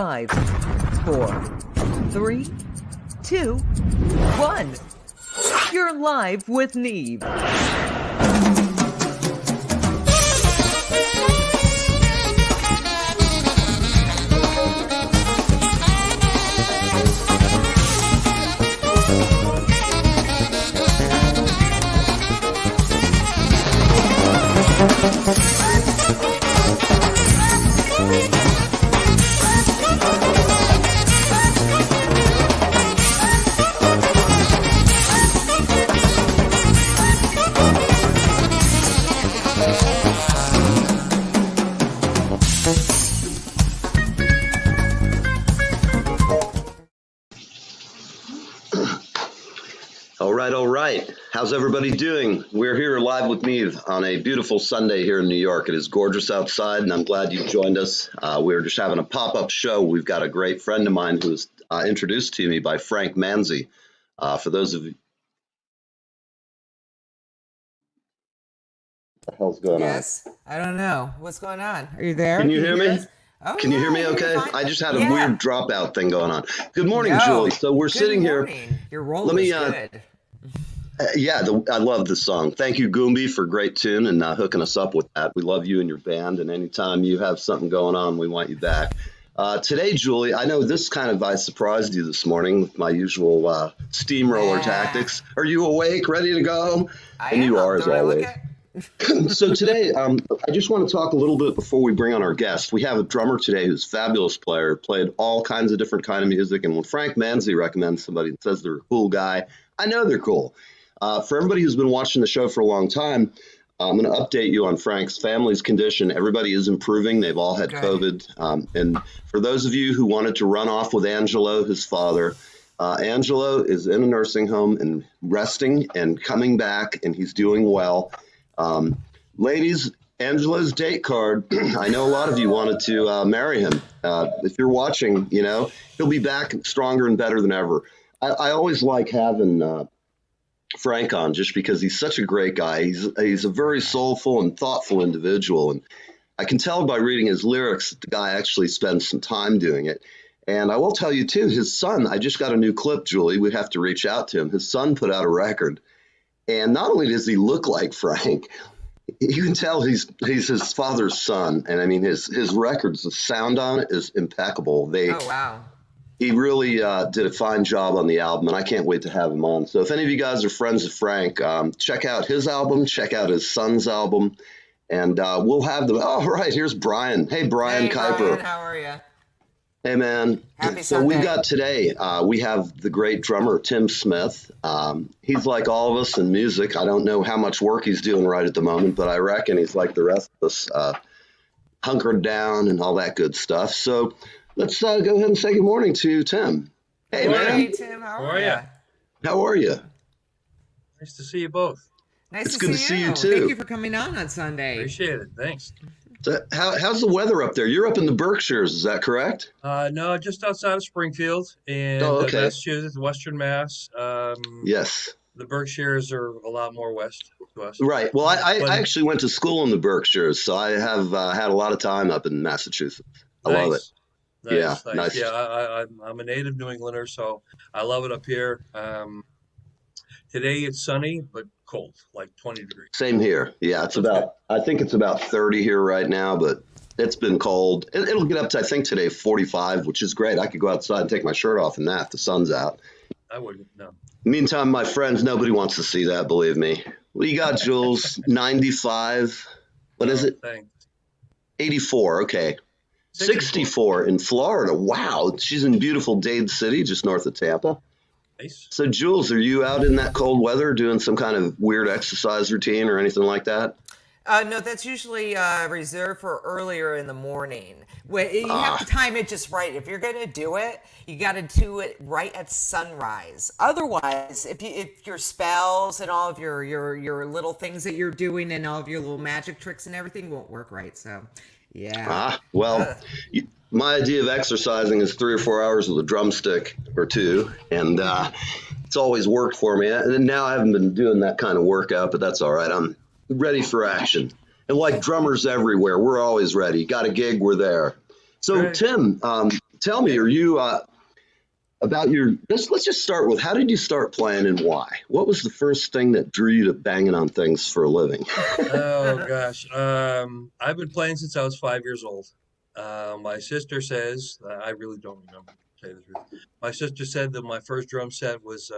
5, 4, 3, 2, 1. You're live with Neve. All right. How's everybody doing? We're here live with Neve on a beautiful Sunday here in New York. It is gorgeous outside, and I'm glad you joined us. We're just having a pop-up show. We've got a great friend of mine who was introduced to me by Frank Manzi. For those of you... What the hell's going on? Yes, I don't know. What's going on? Are you there? Can you hear me? Oh, Can you hear me okay? I just had a weird dropout thing going on. Good morning, Julie. So we're sitting here. Your roll is good. I love this song. Thank you, Goombi, for a great tune and hooking us up with that. We love you and your band, and anytime you have something going on, we want you back. Today, Julie, I know this I surprised you this morning with my usual steamroller tactics. Are you awake, ready to go? You are, as always. So today, I just want to talk a little bit before we bring on our guest. We have a drummer today who's a fabulous player, played all kinds of different kind of music, and when Frank Manzi recommends somebody and says they're a cool guy, I know they're cool. For everybody who's been watching the show for a long time, I'm going to update you on Frank's family's condition. Everybody is improving. They've all had COVID. And for those of you who wanted to run off with Angelo, his father, Angelo is in a nursing home and resting and coming back, and he's doing well. Ladies, Angelo's date card. I know a lot of you wanted to marry him. If you're watching, he'll be back stronger and better than ever. I always like having Frank on just because he's such a great guy. He's a very soulful and thoughtful individual. And I can tell by reading his lyrics that the guy actually spends some time doing it. And I will tell you, too, his son, I just got a new clip, Julie. We have to reach out to him. His son put out a record. And not only does he look like Frank, you can tell he's his father's son. And I mean, his records, the sound on it is impeccable. Oh, wow. He really did a fine job on the album, and I can't wait to have him on. So if any of you guys are friends of Frank, check out his album, check out his son's album, and we'll have them. Oh, right, here's Brian. Hey, Brian Kuiper. Brian, how are you? Hey, man. Happy so Sunday. We've got today, we have the great drummer, Tim Smith. He's like all of us in music. I don't know how much work he's doing right at the moment, but I reckon he's like the rest of us, hunkered down and all that good stuff. So let's go ahead and say good morning to Tim. Hey, man. Hey, Tim. How are you? How are you? Nice to see you both. Nice to see you too. Thank you for coming on Sunday. Appreciate it. Thanks. So how's the weather up there? You're up in the Berkshires, is that correct? No, just outside of Springfield in Massachusetts, Western Mass. Yes. The Berkshires are a lot more west to us. Right. Well, I actually went to school in the Berkshires, so I have had a lot of time up in Massachusetts. I love it. Nice. Yeah, I'm a native New Englander, so I love it up here. Today it's sunny, but cold, like 20 degrees. Same here. Yeah, I think it's about 30 here right now, but it's been cold. It'll get up to, I think today, 45, which is great. I could go outside and take my shirt off in that if the sun's out. I wouldn't, no. Meantime, my friends, nobody wants to see that, believe me. What do you got, Jules? 95? What is it? Thanks. 84, okay. 64 in Florida. Wow. She's in beautiful Dade City, just north of Tampa. Nice. So, Jules, are you out in that cold weather doing some kind of weird exercise routine or anything like that? No, that's usually reserved for earlier in the morning. You have to time it just right. If you're going to do it, you got to do it right at sunrise. Otherwise, if your spells and all of your little things that you're doing and all of your little magic tricks and everything won't work right. So, yeah. My idea of exercising is 3 or 4 hours with a drumstick or two, and it's always worked for me. And now I haven't been doing that kind of workout, but that's all right. I'm ready for action. And like drummers everywhere, we're always ready. Got a gig, we're there. So, Tim, tell me, are you about your? Let's just start with how did you start playing and why? What was the first thing that drew you to banging on things for a living? Oh gosh, I've been playing since I was 5 years old. My sister says I really don't remember. To tell you the truth, my sister said that my first drum set was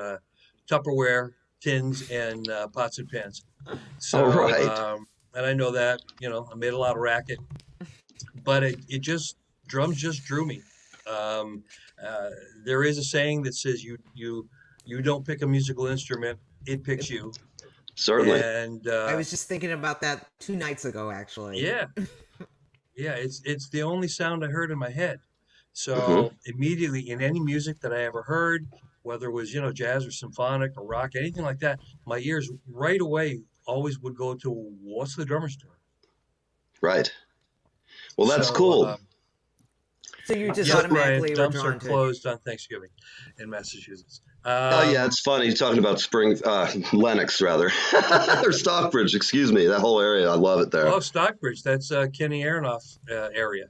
Tupperware tins and pots and pans. All So, right, and I know that I made a lot of racket, but it just drums just drew me. Um, uh, there is a saying that says you don't pick a musical instrument, it picks you. certainly. And I was just thinking about that 2 nights ago, actually. yeah, yeah, it's the only sound I heard in my head. Hmm. So immediately in any music that I ever heard, whether it was, jazz or symphonic or rock, anything like that, my ears right away always would go to what's the drummer's doing. Right. Well, that's So, cool. So you just yes, Brian, automatically were dumps are drawn to it. closed on Thanksgiving in Massachusetts. Oh yeah, it's funny talking about Spring, Lennox rather, or Stockbridge. Excuse me. That whole area, I love it there. Oh, Stockbridge, that's Kenny Aronoff area.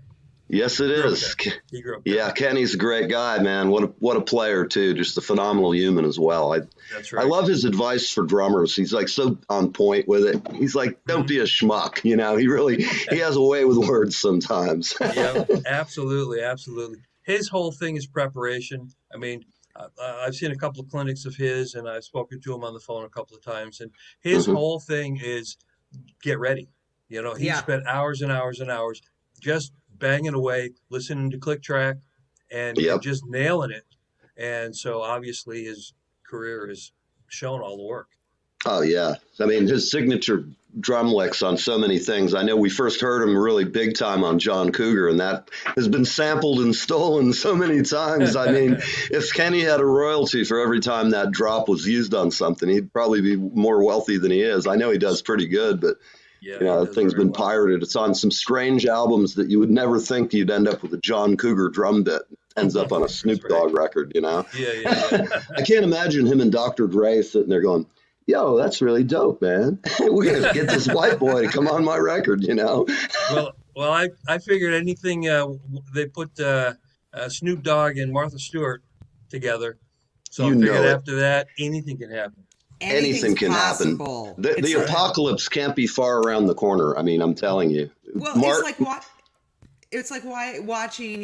Yes, it He grew up is. there. He grew up there. Yeah, Kenny's a great guy, man. What a player too. Just a phenomenal human as well. That's I right. love his advice for drummers. He's like so on point with it. He's like, don't Mhm. be a schmuck. He has a way with words sometimes. Yeah, absolutely, absolutely. His whole thing is preparation. I mean, I've seen a couple of clinics of his, and I've spoken to him on the phone a couple of times. And his Hmm. whole thing is get ready. He Yeah. spent hours and hours and hours just banging away, listening to click track, and Yep. just nailing it. And so obviously his career has shown all the work. Oh yeah. I mean, his signature drum licks on so many things. I know we first heard him really big time on John Cougar, and that has been sampled and stolen so many times. I mean, if Kenny had a royalty for every time that drop was used on something, he'd probably be more wealthy than he is. I know he does pretty good, but Yeah, he the does thing's very been well. pirated. It's on some strange albums that you would never think you'd end up with a John Cougar drum bit. Ends up on a That's Snoop right. Dogg record. Yeah, yeah, I yeah. can't imagine him and Dr. Dre sitting there going, yo, that's really dope, man. We're going to get this white boy to come on my record. Well, I figured anything they put Snoop Dogg and Martha Stewart together, so I You figured know it. after that anything can happen. Anything's Anything can happen. possible. The It's like, Right. apocalypse can't be far around the corner. I mean, I'm telling you. well, it's Mark, like what it's like watching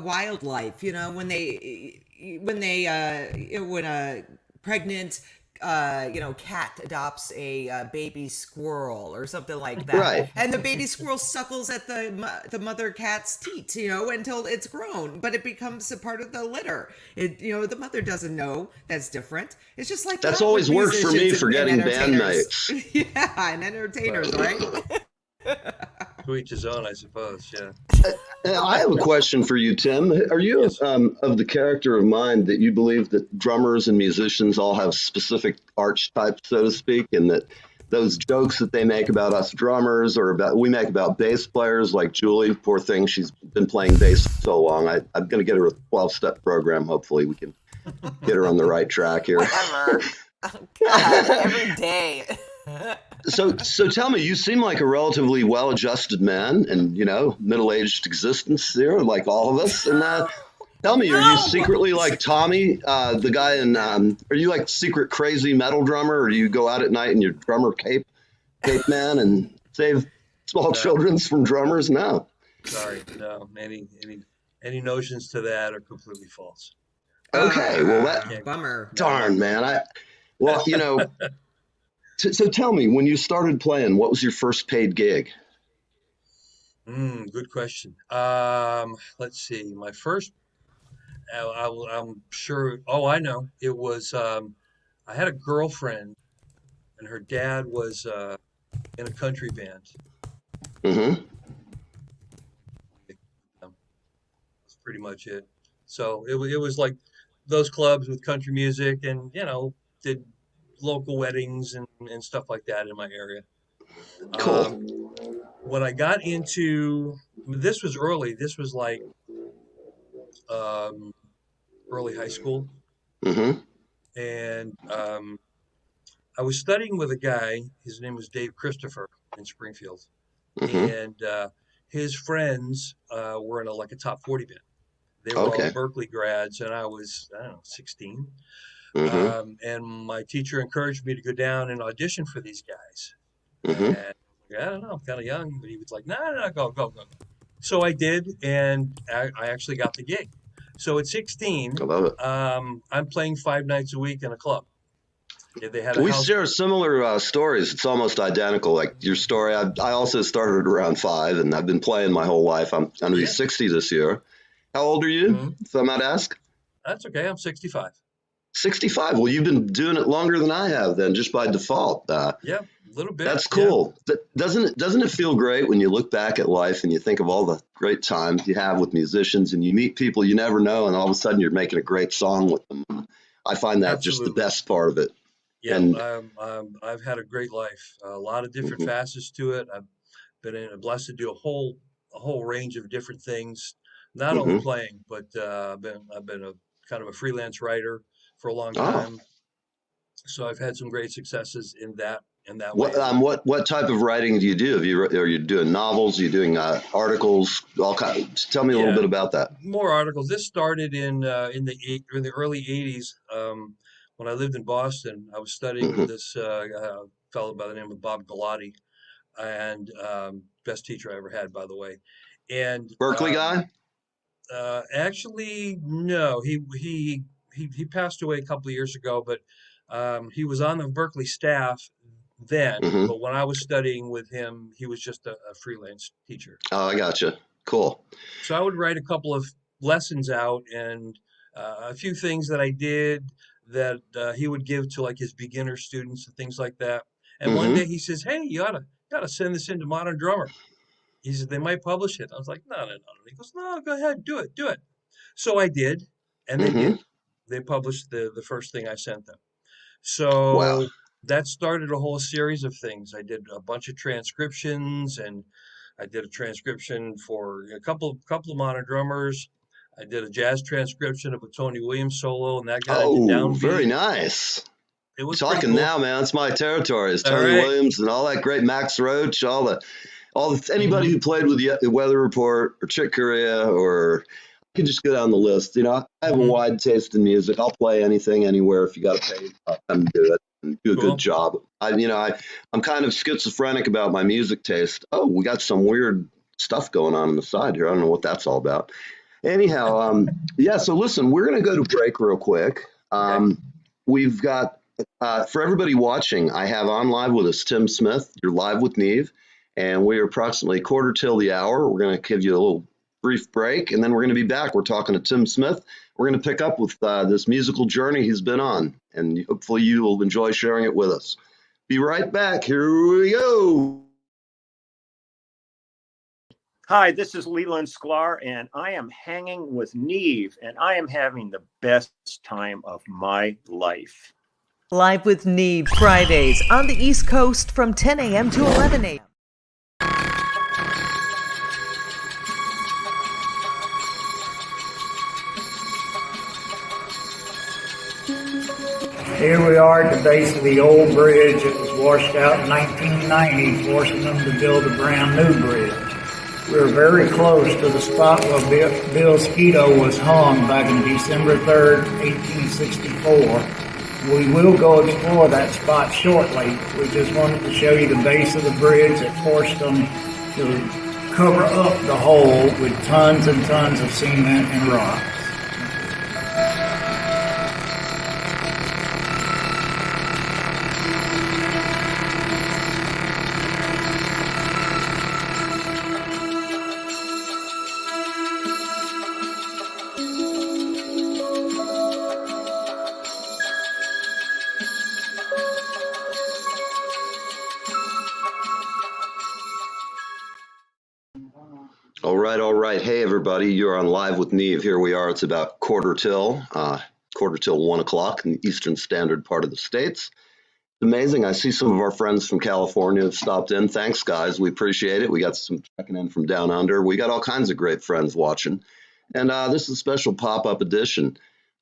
wildlife. When a pregnant cat adopts a baby squirrel or something like that, right. and the baby squirrel suckles at the mother cat's teat, until it's grown, but it becomes a part of the litter. The mother doesn't know that's different. It's just like That's that with always worked for me musicians for and getting entertainers. bandmates. Yeah, and entertainers, right? To each his own, I suppose. Yeah. I have a question for you, Tim. Are you Yes. of the character of mind that you believe that drummers and musicians all have specific archetypes, so to speak, and that those jokes that they make about us drummers or we make about bass players like Julie, poor thing, she's been playing bass so long. I'm going to get her a 12-step program. Hopefully we can get her on the right track here. Whatever. God, every day. So tell me, you seem like a relatively well-adjusted man and, middle-aged existence there, like all of us. And tell me, are you No! secretly like Tommy, the guy in, are you like secret crazy metal drummer, or do you go out at night in your drummer cape man and save small No, children from drummers? No. sorry. No. Any notions to that are completely false. Okay, well, Can't. Bummer. No, no. darn, man. Well, so tell me, when you started playing, what was your first paid gig? Good question. Let's see. My first, I'm sure. Oh, I know. It was. I had a girlfriend, and her dad was in a country band. Mm-hmm. That's pretty much it. So it was like those clubs with country music, and did local weddings and stuff like that in my area. Um, Cool. when I got into this was early. This was like um, early high school, Mm-hmm. and I was studying with a guy. His name was Dave Christopher in Springfield, Mm-hmm. and his friends were in like a top 40 band. They were all Okay. Berkeley grads, and I was, I don't know, 16. Mm-hmm. And my teacher encouraged me to go down and audition for these guys. Mm-hmm. And I don't know, I'm kind of young, but he was like, no, no, no, go, go, go, go. So I did, and I actually got the gig. So at 16, I love it. I'm playing 5 nights a week in a club. Yeah, they had a We house. share similar stories. It's almost identical. Like your story, I also started around 5, and I've been playing my whole life. I'm going to be Yeah, 60 this year. How old are you, mhm. if I might ask? That's okay. I'm 65. 65. Well, you've been doing it longer than I have, then, just by default. Yeah, a little bit. That's Yeah, cool. Doesn't it feel great when you look back at life and you think of all the great times you have with musicians and you meet people you never know, and all of a sudden you're making a great song with them? I find that just the absolutely. best part of it. Yeah, And I've had a great life. A lot of different mhm, facets to it. I've blessed to do a whole range of different things. Not only mhm. playing, but I've been a kind of a freelance writer for a long Oh, time. So I've had some great successes in that way what as well. what type of writing do you do? Are you doing novels? Are you doing articles? All kind. Tell me a little Yeah, bit about that. more articles. This started in the early '80s when I lived in Boston. I was studying with Hmm. this fellow by the name of Bob Galati, and best teacher I ever had, by the way. And Berkeley guy. actually, no, he passed away a couple of years ago, but he was on the Berkeley staff then. Hmm. But when I was studying with him, he was just a freelance teacher. Oh, I gotcha. Cool. So I would write a couple of lessons out and a few things that I did that he would give to like his beginner students and things like that. And one day Hmm. he says, "Hey, you oughta send this into Modern Drummer." He said they might publish it. I was like, "No, no, no." He goes, "No, go ahead, do it, do it." So I did, and they Hmm. did. They published the first thing I sent them. Wow. So that started a whole series of things. I did a bunch of transcriptions, and I did a transcription for a couple of modern drummers. I did a jazz transcription of a Tony Williams solo, and that got into Oh, very downbeat. nice. It You're was pretty talking cool. now, man. It's my territory. It's All Tony right. Williams and all that great Max Roach, anybody Mm-hmm. who played with the Weather Report or Chick Corea, or I could just go down the list. I have a Mm-hmm. wide taste in music. I'll play anything, anywhere. If you got to pay, I'll come do it and do a good Cool. job. I'm kind of schizophrenic about my music taste. Oh, we got some weird stuff going on the side here. I don't know what that's all about. Anyhow, yeah. So listen, we're gonna go to break real quick. Okay. We've got for everybody watching, I have on live with us Tim Smith. You're live with Neve, and we are approximately quarter till the hour. We're going to give you a little brief break, and then we're going to be back. We're talking to Tim Smith. We're going to pick up with this musical journey he's been on, and hopefully you will enjoy sharing it with us. Be right back. Here we go. Hi, this is Leland Sklar, and I am hanging with Neve, and I am having the best time of my life. Live with Neve Fridays on the East Coast from 10 a.m. to 11 a.m. Here we are at the base of the old bridge that was washed out in 1990, forcing them to build a brand new bridge. We're very close to the spot where Bill Skeeto was hung back in December 3rd, 1864. We will go explore that spot shortly. We just wanted to show you the base of the bridge that forced them to cover up the hole with tons and tons of cement and rock. All right, all right. Hey, everybody, you're on Live with Neve. Here we are. It's about quarter till 1 o'clock in the Eastern Standard part of the States. It's amazing. I see some of our friends from California have stopped in. Thanks, guys. We appreciate it. We got some checking in from down under. We got all kinds of great friends watching. And this is a special pop-up edition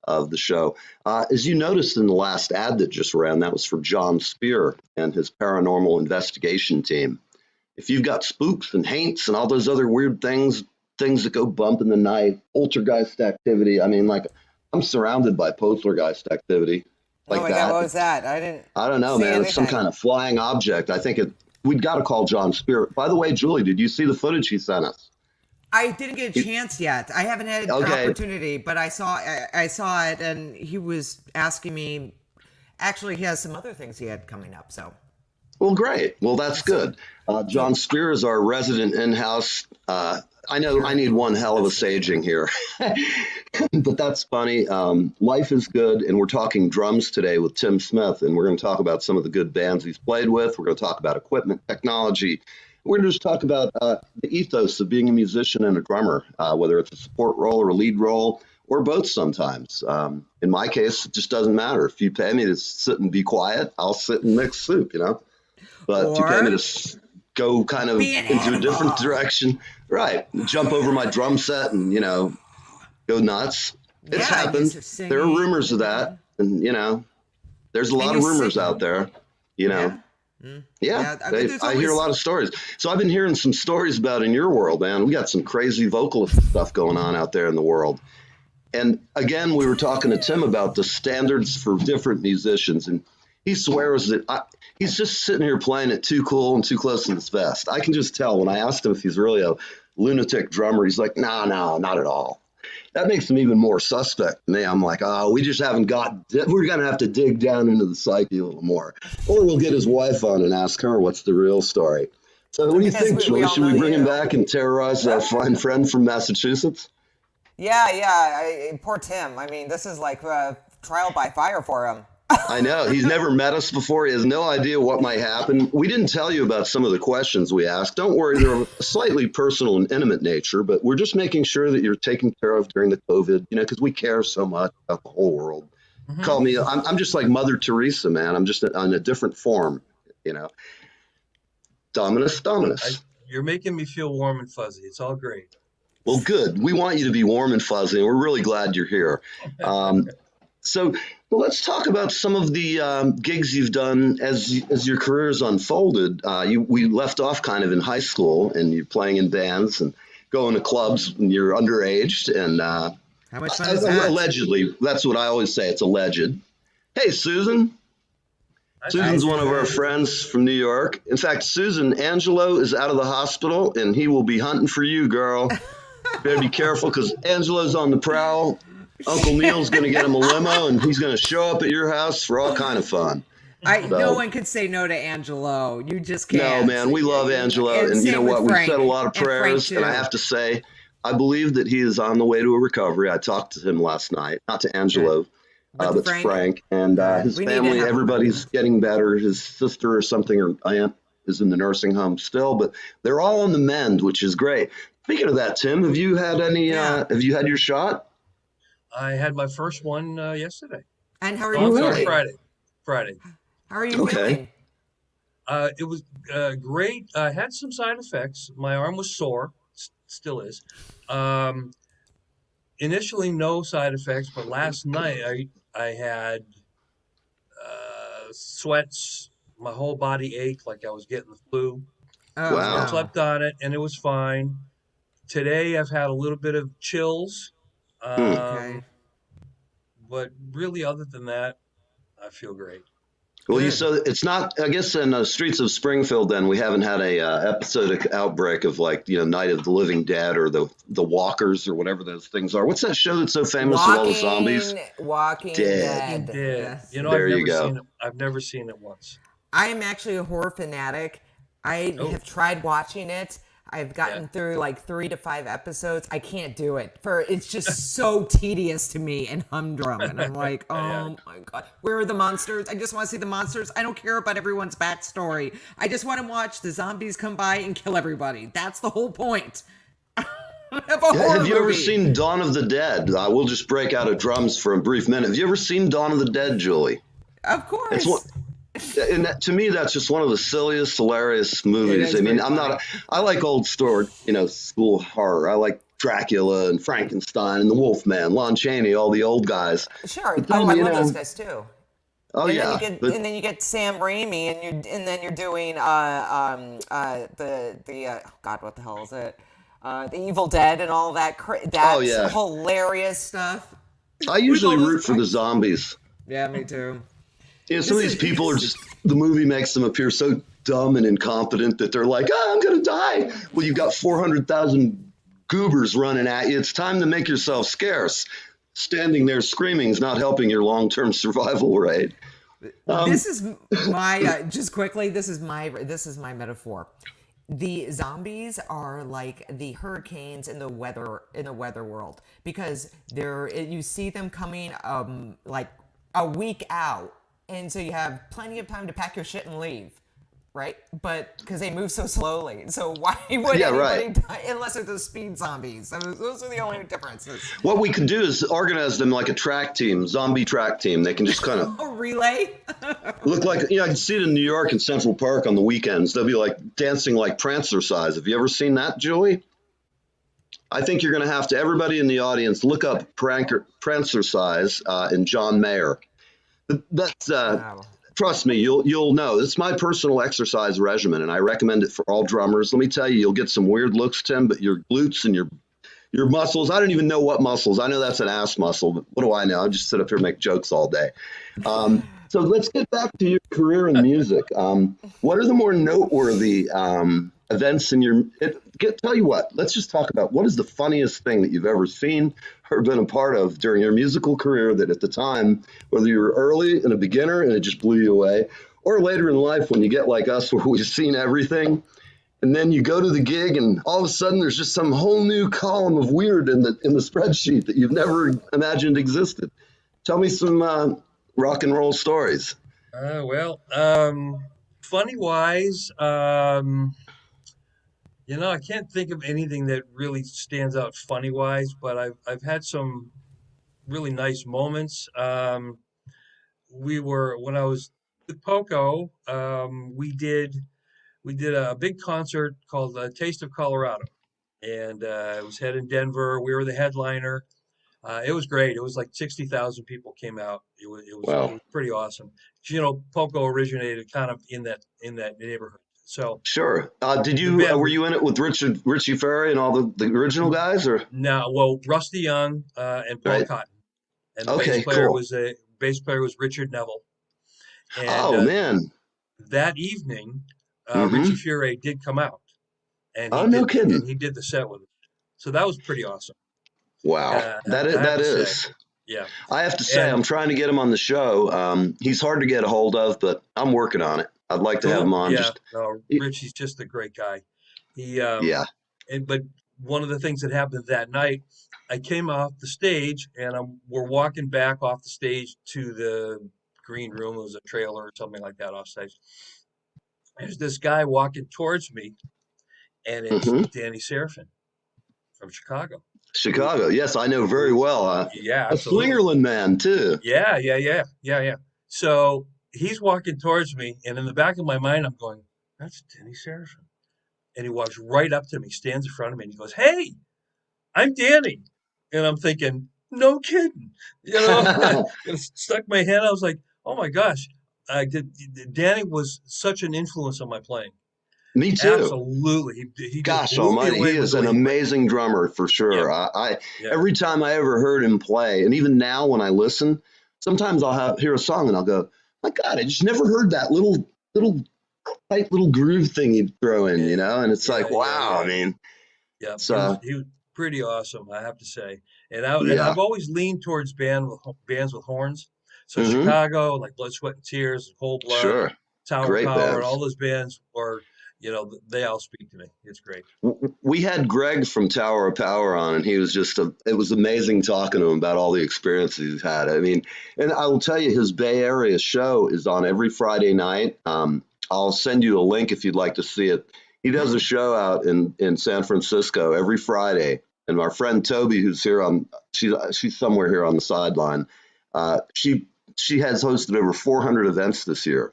of the show. As you noticed in the last ad that just ran, that was for John Spear and his paranormal investigation team. If you've got spooks and haints and all those other weird things things that go bump in the night, poltergeist activity. I mean, like, I'm surrounded by poltergeist activity Oh like my God, that. what was that? I didn't I don't know, see man. It's some anything. kind of flying object. I think we'd got to call John Spirit. By the way, Julie, did you see the footage he sent us? I didn't get a chance yet. I haven't had an Okay. opportunity, but I saw it, and he was asking me. Actually, he has some other things he had coming up. So Well, great. Well, that's good. John so Spear is our resident in-house. I know I need one hell of a saging here, but that's funny. Life is good, and we're talking drums today with Tim Smith, and we're going to talk about some of the good bands he's played with. We're going to talk about equipment, technology. We're going to just talk about the ethos of being a musician and a drummer, whether it's a support role or a lead role, or both sometimes. In my case, it just doesn't matter. If you pay me to sit and be quiet, I'll sit and mix soup, you know? But if you pay me or to go kind of be an into a different animal. direction, right? Jump over my drum set and, go nuts. It's Yeah, you happened. are There are singing. rumors of that. And, there's a And lot you of rumors sing. out there, Yeah. Yeah, Yeah, I mean, there's I hear a always lot of stories. So I've been hearing some stories about in your world, man. We got some crazy vocalist stuff going on out there in the world. And again, we were talking to Tim about the standards for different musicians, and he swears that he's just sitting here playing it too cool and too close to his vest. I can just tell when I asked him if he's really a lunatic drummer. He's like, no, not at all. That makes him even more suspect to me. I'm like, oh, we just haven't we're going to have to dig down into the psyche a little more. Or we'll get his wife on and ask her what's the real story. So what do you because think, we Julie? all Should know we bring him you. back and terrorize our fine friend from Massachusetts? Yeah. Poor Tim. I mean, this is like trial by fire for him. I know. He's never met us before. He has no idea what might happen. We didn't tell you about some of the questions we asked. Don't worry, they're of a slightly personal and intimate nature, but we're just making sure that you're taken care of during the COVID, because we care so much about the whole world. Hmm. Call me, I'm just like Mother Teresa, man. I'm just on a different form, you know. Dominus, Dominus. You're making me feel warm and fuzzy. It's all great. Well, good. We want you to be warm and fuzzy, and we're really glad you're here. So let's talk about some of the gigs you've done as your career has unfolded. We left off kind of in high school, and you're playing in bands and going to clubs when you're underage. And How much fun is that? allegedly, that's what I always say. It's alleged. Hey, Susan. Susan's one of our friends from New York. In fact, Susan, Angelo is out of the hospital, and he will be hunting for you, girl. Better be careful because Angelo's on the prowl. Uncle Neil's going to get him a limo, and he's going to show up at your house for all kind of fun. No one could say no to Angelo. You just can't. No, man, we love Angelo, and you same know with what? We've Frank. said a lot of And Frank, prayers, and I too. have to say, I believe that he is on the way to a recovery. I talked to him last night, not to Angelo, But but to Frank- Frank, and his We need to family. have him. Everybody's getting better. His sister or something, or aunt, is in the nursing home still, but they're all on the mend, which is great. Speaking of that, Tim, have you had any? Yeah. Have you had your shot? I had my first one yesterday. And how are Oh, you I'm sorry, feeling? Friday. How are you Okay. feeling? It was great. I had some side effects. My arm was sore, still is. Initially, no side effects, but last night I had sweats. My whole body ached like I was getting the flu. Oh Wow. no. Slept on it, and it was fine. Today, I've had a little bit of chills. Okay. But really, other than that, I feel great. Well, Good. so it's not. I guess in the streets of Springfield, then we haven't had a episodic outbreak of like Night of the Living Dead or the Walkers or whatever those things are. What's that show that's so famous with all the zombies? Walking Dead. Dead. Yeah, Yes. you know, There I've you never go. seen it. I've never seen it once. I am actually a horror fanatic. I Oh. have tried watching it. I've gotten Yeah. through like 3 to 5 episodes. I can't do it. It's just so tedious to me and humdrum. And I'm like, oh Yeah. my god, where are the monsters? I just want to see the monsters. I don't care about everyone's backstory. I just want to watch the zombies come by and kill everybody. That's the whole point of a horror Have you ever movie. seen Dawn of the Dead? We'll just break out of drums for a brief minute. Have you ever seen Dawn of the Dead, Julie? Of course. It's one. And to me, that's just one of the silliest, hilarious movies. is I mean, very I like old school horror. I like Dracula and Frankenstein and the Wolfman, Lon Chaney, all the old guys. Sure. But Oh, then, I you love those know- guys too. Oh And yeah, then but- and then you get Sam Raimi, and then you're doing oh God, what the hell is it? The Evil Dead and all that. Oh That's yeah, hilarious stuff. I With all usually those root for the effects. zombies. Yeah, me too. You know, some of This these is people are this. just, the movie makes them appear so dumb and incompetent that they're like, I'm going to die. Well, you've got 400,000 goobers running at you. It's time to make yourself scarce. Standing there screaming is not helping your long-term survival rate. This is my just quickly. This is my metaphor. The zombies are like the hurricanes in the weather world because you see them coming like a week out, and so you have plenty of time to pack your shit and leave, right? But because they move so slowly, so why would Yeah, anybody right. die unless it's the speed zombies? Those are the only differences. What we could do is organize them like a track team, zombie track team. They can just kind of A relay. look like, I can see it in New York in Central Park on the weekends. They'll be like dancing like Prancer size. Have you ever seen that, Julie? I think you're going to have to, everybody in the audience, look up Prancer size and John Mayer. That's Wow. trust me, you'll know. It's my personal exercise regimen, and I recommend it for all drummers. Let me tell you, you'll get some weird looks, Tim, but your glutes and your muscles. I don't even know what muscles. I know that's an ass muscle, but what do I know? I just sit up here and make jokes all day. So let's get back to your career in music. What are the more noteworthy events in your? Tell you what. Let's just talk about what is the funniest thing that you've ever seen or been a part of during your musical career that at the time, whether you were early and a beginner and it just blew you away, or later in life when you get like us where we've seen everything. And then you go to the gig, and all of a sudden, there's just some whole new column of weird in the spreadsheet that you've never imagined existed. Tell me some rock and roll stories. Well, funny wise, I can't think of anything that really stands out funny wise, but I've had some really nice moments. When I was with Poco, we did a big concert called Taste of Colorado, and it was held in Denver. We were the headliner. It was great. It was like 60,000 people came out. It Wow. was pretty awesome. Poco originated kind of in that neighborhood. So Sure. the band Were was you in it with Richie Ferry and all the original guys, or? now well Rusty Young and Paul Right. Cotton, and the Okay, cool. bass player was Richard Neville. And Oh, man. that evening, Richie Mm-hmm. Furay did come out, and Oh, no kidding. he did the set with us. So that was pretty awesome. Wow. I have That to say, is. yeah. I have to say, And I'm trying to get him on the show. He's hard to get a hold of, but I'm working on it. I'd like to have him cool, on. yeah. No, Richie's just a great guy. He Yeah. but one of the things that happened that night, I came off the stage, and we're walking back off the stage to the green room. It was a trailer or something like that off stage. There's this guy walking towards me, and it's Hmm. Danny Serafin from Chicago. Who, Chicago. Yes, I know very who, well. yeah, A absolutely. Slingerland man, too. Yeah, yeah, yeah, yeah, yeah. So he's walking towards me, and in the back of my mind, I'm going, "That's Danny Serafin." And he walks right up to me, stands in front of me, and he goes, "Hey, I'm Danny." And I'm thinking, "No kidding," It stuck my head. I was like, "Oh my gosh!" I did. Danny was such an influence on my playing. Me too. Absolutely, he just Gosh blew me almighty, he away with is the an way he played. amazing drummer for Yeah, sure. I yeah, every time I ever heard him play, and even now when I listen, sometimes hear a song and I'll go, "My God, I just never heard that little tight little groove thing you'd throw in," yeah, and it's like, yeah, yeah, wow. I yeah. mean, Yeah, it's he was pretty awesome, I have to say. And yeah, I've always leaned towards bands with horns. So hmm, Chicago, like Blood, Sweat, and Tears, Cold Blood, sure, Tower great Power, and bands. all those bands are, they all speak to me. It's great. We had Greg from Tower of Power on, and he was it was amazing talking to him about all the experiences he's had. I mean, and I will tell you, his Bay Area show is on every Friday night. I'll send you a link if you'd like to see it. He does a Hmm. show out in San Francisco every Friday, and our friend Toby, who's here she's somewhere here on the sideline. She has hosted over 400 events this year,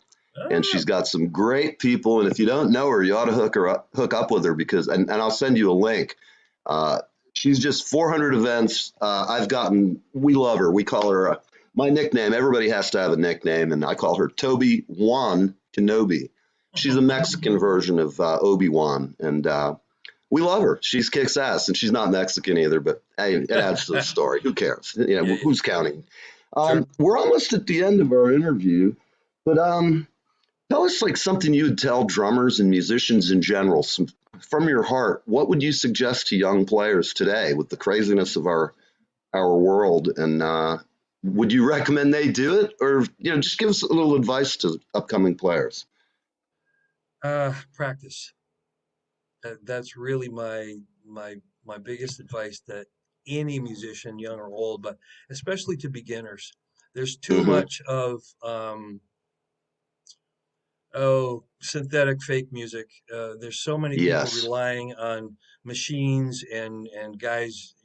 and she's Ah, got some great people. And if you don't know her, you ought to hook up with her because, and I'll send you a link. Uh, she's just 400 events. We love her. We call her, my nickname. Everybody has to have a nickname, and I call her Toby Wan Kenobi. She's a Mexican version of Obi Wan, and We love her. She's kicks ass, and she's not Mexican either. But hey, it adds to the story. Who cares? Yeah, yeah. Who's counting? Sure. We're almost at the end of our interview, but tell us like something you would tell drummers and musicians in general, from your heart. What would you suggest to young players today with the craziness of our world? And would you recommend they do it, or just give us a little advice to upcoming players? Practice. That's really my biggest advice that any musician, young or old, but especially to beginners. There's too Mm-hmm. much of synthetic fake music. There's so many people Yes. relying on machines and guys,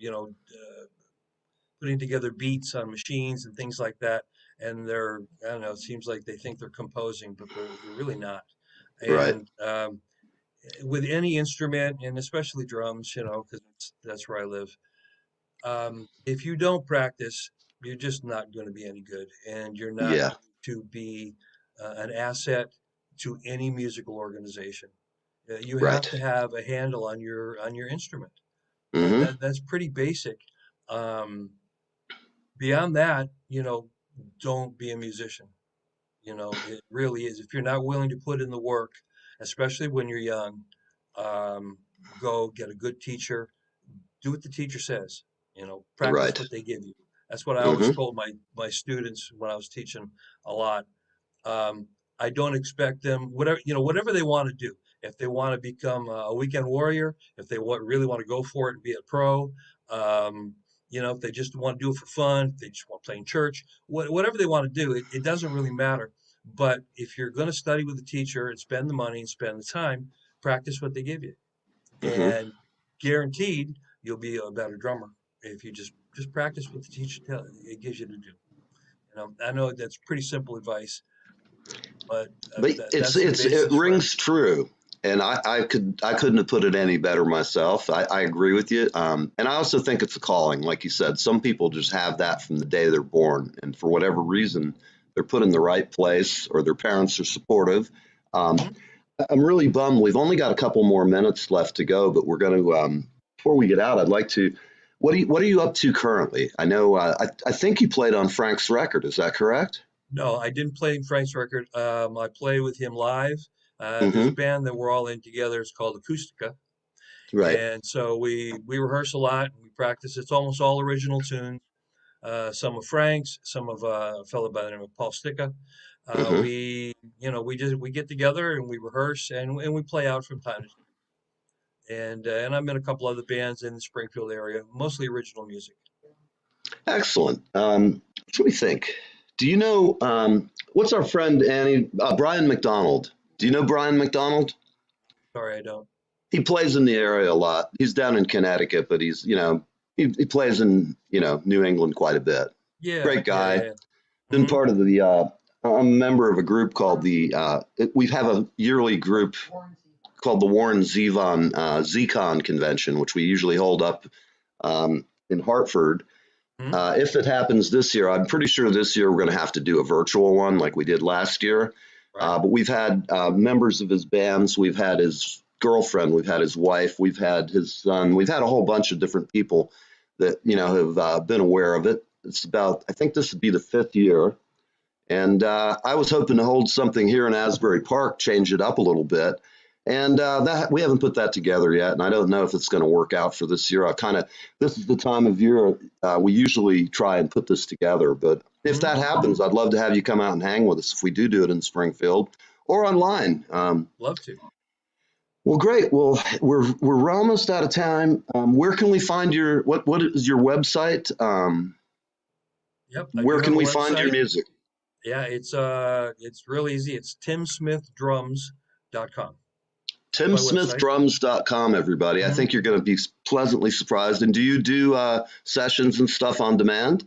putting together beats on machines and things like that. And I don't know, it seems like they think they're composing, but they're really not. Right. And with any instrument, and especially drums, because that's where I live. If you don't practice, you're just not going to be any good, and you're not Yeah. going to be an asset to any musical organization. You have Right. to have a handle on your instrument. Mm-hmm. That's pretty basic. Um, Beyond that, don't be a musician. It really is. If you're not willing to put in the work, especially when you're young, um, go get a good teacher. Do what the teacher says. Practice Right. what they give you. That's what I always Mm-hmm. told my students when I was teaching a lot. Um, I don't expect them whatever they want to do. If they want to become a weekend warrior, if they really want to go for it and be a pro, um, if they just want to do it for fun, if they just want to play in church, whatever they want to do, it doesn't really matter. But if you're going to study with a teacher and spend the money and spend the time, practice what they give you, Mm-hmm. and guaranteed you'll be a better drummer if you just practice what the teacher it gives you to do. I know that's pretty simple advice, but But that's the it basis for rings everything. true, and I couldn't have put it any better myself. I agree with you, and I also think it's a calling, like you said. Some people just have that from the day they're born, and for whatever reason, they're put in the right place, or their parents are supportive. Um, Mhm. I'm really bummed. We've only got a couple more minutes left to go, but we're going to before we get out, I'd like to. What are you up to currently? I know I think you played on Frank's record. Is that correct? No, I didn't play Frank's record. I play with him live. There's a Mm-hmm. band that we're all in together. It's called Acoustica, Right. and so we rehearse a lot. We practice. It's almost all original tunes. Some of Frank's, some of a fellow by the name of Paul Sticka. Mm-hmm. We get together and we rehearse and we play out from time to time. And I'm in a couple other bands in the Springfield area, mostly original music. Excellent. What do we think? Do you know what's our friend Annie Brian McDonald? Do you know Brian McDonald? Sorry, I don't. He plays in the area a lot. He's down in Connecticut, but he's he plays in New England quite a bit. Yeah, Great yeah, guy. yeah. Been Hmm. part of the. I'm a member of a group called we have a yearly group called the Warren Zevon ZCon convention, which we usually hold up in Hartford. Hmm. If it happens this year, I'm pretty sure this year we're going to have to do a virtual one like we did last year. Right. But we've had members of his bands, we've had his girlfriend, we've had his wife, we've had his son, we've had a whole bunch of different people that have been aware of it. I think this would be the fifth year, and I was hoping to hold something here in Asbury Park, change it up a little bit. And that we haven't put that together yet, and I don't know if it's going to work out for this year. This is the time of year we usually try and put this together. But if Hmm. that happens, I'd love to have you come out and hang with us if we do it in Springfield or online. Love to. Well, great. Well, we're almost out of time. Where can we find what is your website? Yep, I Where do have can a we find your website. music? Yeah, it's real easy. It's timsmithdrums.com. That's my website. TimSmithDrums.com, everybody. I Hmm. think you're going to be pleasantly surprised. And do you do sessions and stuff on demand?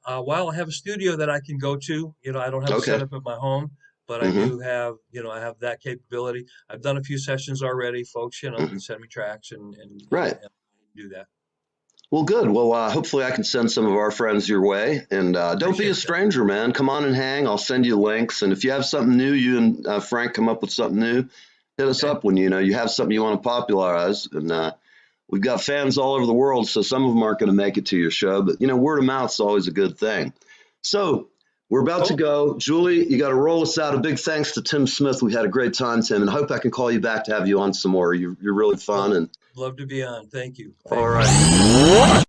While I have a studio that I can go to, I don't have a Okay. setup at my home, but I Mm-hmm. do have, I have that capability. I've done a few sessions already. Folks, Mm-hmm. send me tracks and Right. do that. Well, good. Well, hopefully I can send some of our friends your way. And don't be a Appreciate that. stranger, man. Come on and hang. I'll send you links. And if you have something new, you and Frank come up with something new, Hit us up when you have something you want to popularize, and we've got fans all over the world, so some of them aren't going to make it to your show, but word of mouth is always a good thing. So we're about to go. Julie, you got to roll us out. A big thanks to Tim Smith. We had a great time, Tim, and I hope I can call you back to have you on some more. You're really fun. And Love to be on. Thank you. all right.